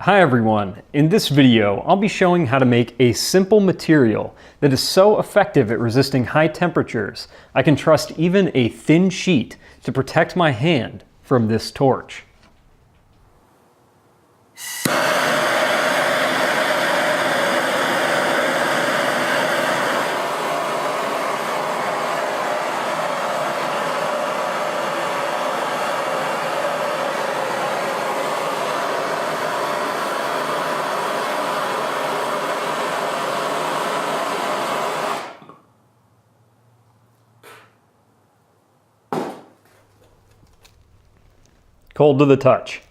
Hi everyone, in this video I'll be showing how to make a simple material that is so effective at resisting high temperatures I can trust even a thin sheet to protect my hand from this torch. Cold to the touch.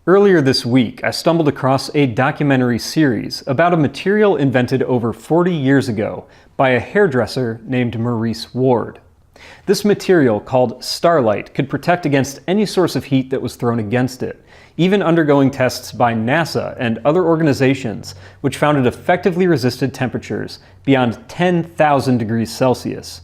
Earlier this week, I stumbled across a documentary series about a material invented over 40 years ago by a hairdresser named Maurice Ward. This material, called starlight, could protect against any source of heat that was thrown against it, even undergoing tests by NASA and other organizations which found it effectively resisted temperatures beyond 10,000 degrees Celsius.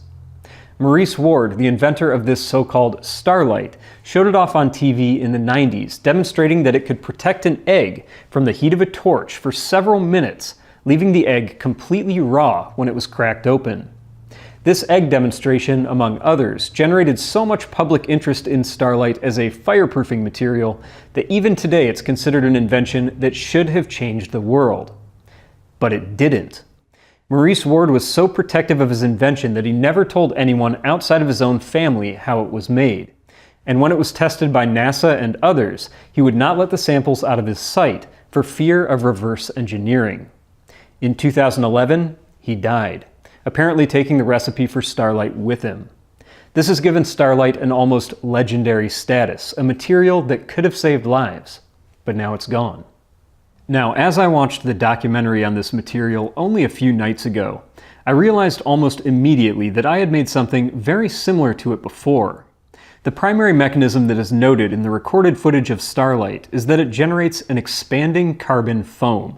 Maurice Ward, the inventor of this so-called starlight, showed it off on TV in the 90s, demonstrating that it could protect an egg from the heat of a torch for several minutes, leaving the egg completely raw when it was cracked open. This egg demonstration, among others, generated so much public interest in starlight as a fireproofing material that even today it's considered an invention that should have changed the world. But it didn't. Maurice Ward was so protective of his invention that he never told anyone outside of his own family how it was made. And when it was tested by NASA and others, he would not let the samples out of his sight for fear of reverse engineering. In 2011, he died, apparently taking the recipe for starlight with him. This has given starlight an almost legendary status, a material that could have saved lives, but now it's gone. Now, as I watched the documentary on this material only a few nights ago, I realized almost immediately that I had made something very similar to it before. The primary mechanism that is noted in the recorded footage of starlight is that it generates an expanding carbon foam.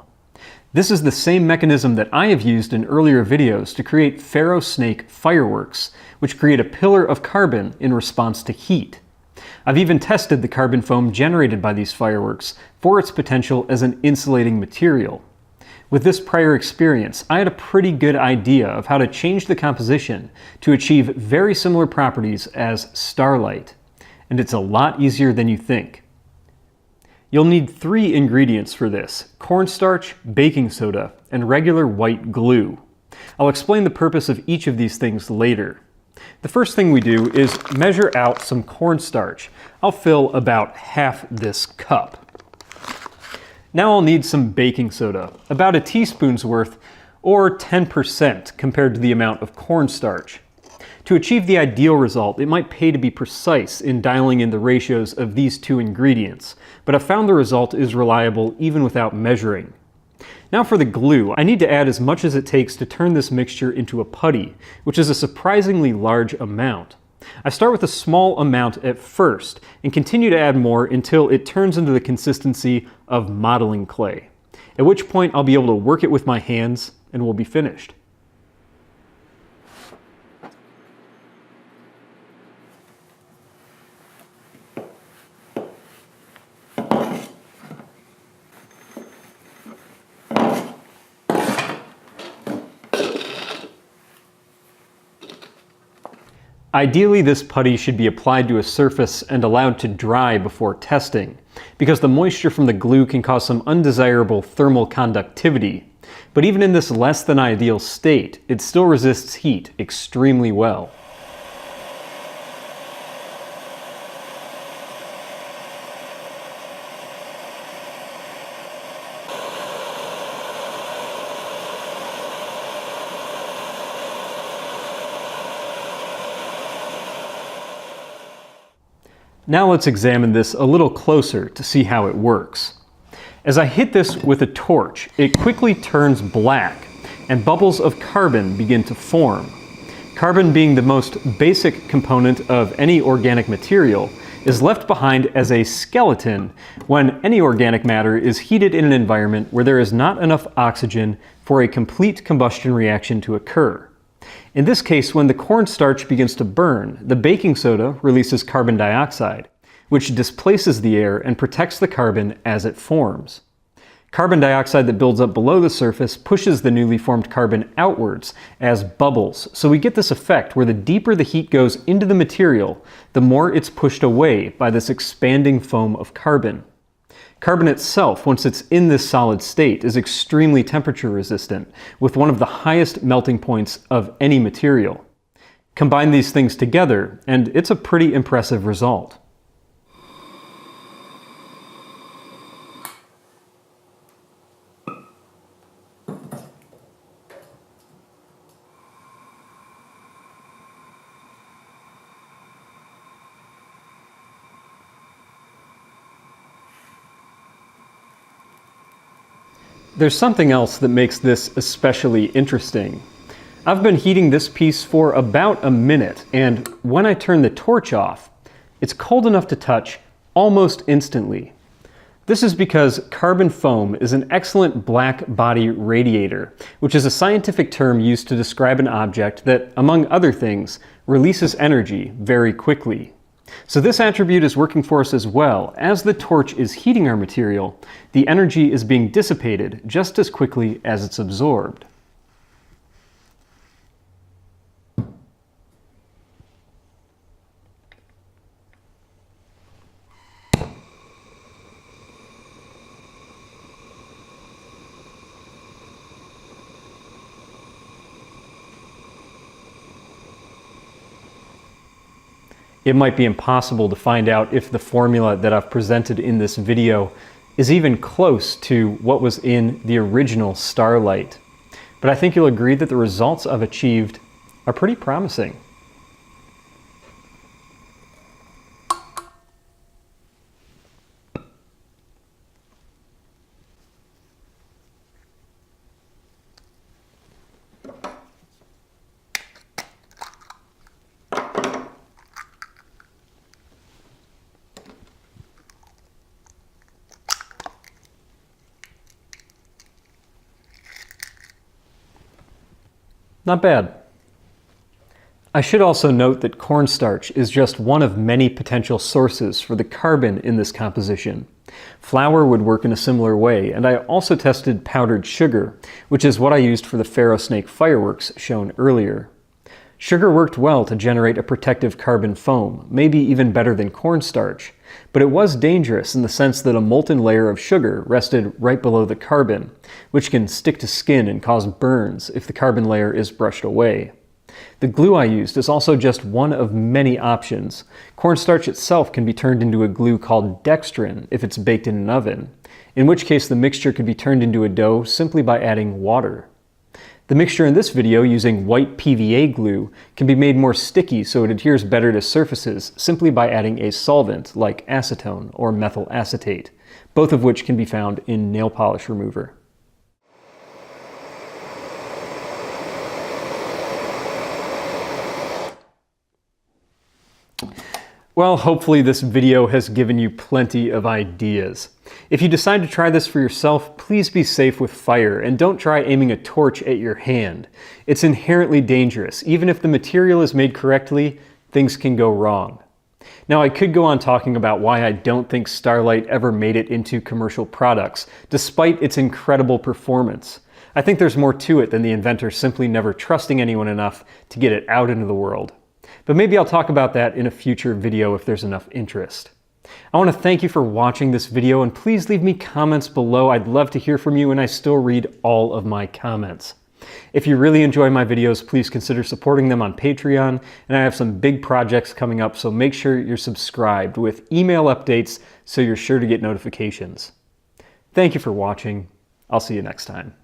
This is the same mechanism that I have used in earlier videos to create ferro-snake fireworks, which create a pillar of carbon in response to heat. I've even tested the carbon foam generated by these fireworks for its potential as an insulating material. With this prior experience, I had a pretty good idea of how to change the composition to achieve very similar properties as starlight, and it's a lot easier than you think. You'll need 3 ingredients for this: cornstarch, baking soda, and regular white glue. I'll explain the purpose of each of these things later. The first thing we do is measure out some cornstarch. I'll fill about half this cup. Now I'll need some baking soda, about a teaspoon's worth, or 10% compared to the amount of cornstarch. To achieve the ideal result, it might pay to be precise in dialing in the ratios of these 2 ingredients, but I've found the result is reliable even without measuring. Now for the glue, I need to add as much as it takes to turn this mixture into a putty, which is a surprisingly large amount. I start with a small amount at first and continue to add more until it turns into the consistency of modeling clay, at which point I'll be able to work it with my hands and we'll be finished. Ideally, this putty should be applied to a surface and allowed to dry before testing, because the moisture from the glue can cause some undesirable thermal conductivity. But even in this less than ideal state, it still resists heat extremely well. Now let's examine this a little closer to see how it works. As I hit this with a torch, it quickly turns black and bubbles of carbon begin to form. Carbon, being the most basic component of any organic material, is left behind as a skeleton when any organic matter is heated in an environment where there is not enough oxygen for a complete combustion reaction to occur. In this case, when the cornstarch begins to burn, the baking soda releases carbon dioxide, which displaces the air and protects the carbon as it forms. Carbon dioxide that builds up below the surface pushes the newly formed carbon outwards as bubbles, so we get this effect where the deeper the heat goes into the material, the more it's pushed away by this expanding foam of carbon. Carbon itself, once it's in this solid state, is extremely temperature resistant, with one of the highest melting points of any material. Combine these things together, and it's a pretty impressive result. There's something else that makes this especially interesting. I've been heating this piece for about a minute, and when I turn the torch off, it's cold enough to touch almost instantly. This is because carbon foam is an excellent black body radiator, which is a scientific term used to describe an object that, among other things, releases energy very quickly. So this attribute is working for us as well. As the torch is heating our material, the energy is being dissipated just as quickly as it's absorbed. It might be impossible to find out if the formula that I've presented in this video is even close to what was in the original Starlight. But I think you'll agree that the results I've achieved are pretty promising. Not bad. I should also note that cornstarch is just one of many potential sources for the carbon in this composition. Flour would work in a similar way, and I also tested powdered sugar, which is what I used for the Pharaoh snake fireworks shown earlier. Sugar worked well to generate a protective carbon foam, maybe even better than cornstarch, but it was dangerous in the sense that a molten layer of sugar rested right below the carbon, which can stick to skin and cause burns if the carbon layer is brushed away. The glue I used is also just one of many options. Cornstarch itself can be turned into a glue called dextrin if it's baked in an oven, in which case the mixture could be turned into a dough simply by adding water. The mixture in this video using white PVA glue can be made more sticky so it adheres better to surfaces simply by adding a solvent like acetone or methyl acetate, both of which can be found in nail polish remover. Well, hopefully this video has given you plenty of ideas. If you decide to try this for yourself, please be safe with fire and don't try aiming a torch at your hand. It's inherently dangerous. Even if the material is made correctly, things can go wrong. Now, I could go on talking about why I don't think Starlight ever made it into commercial products, despite its incredible performance. I think there's more to it than the inventor simply never trusting anyone enough to get it out into the world. But maybe I'll talk about that in a future video if there's enough interest. I want to thank you for watching this video, and please leave me comments below. I'd love to hear from you, and I still read all of my comments. If you really enjoy my videos, please consider supporting them on Patreon, and I have some big projects coming up, so make sure you're subscribed with email updates so you're sure to get notifications. Thank you for watching. I'll see you next time.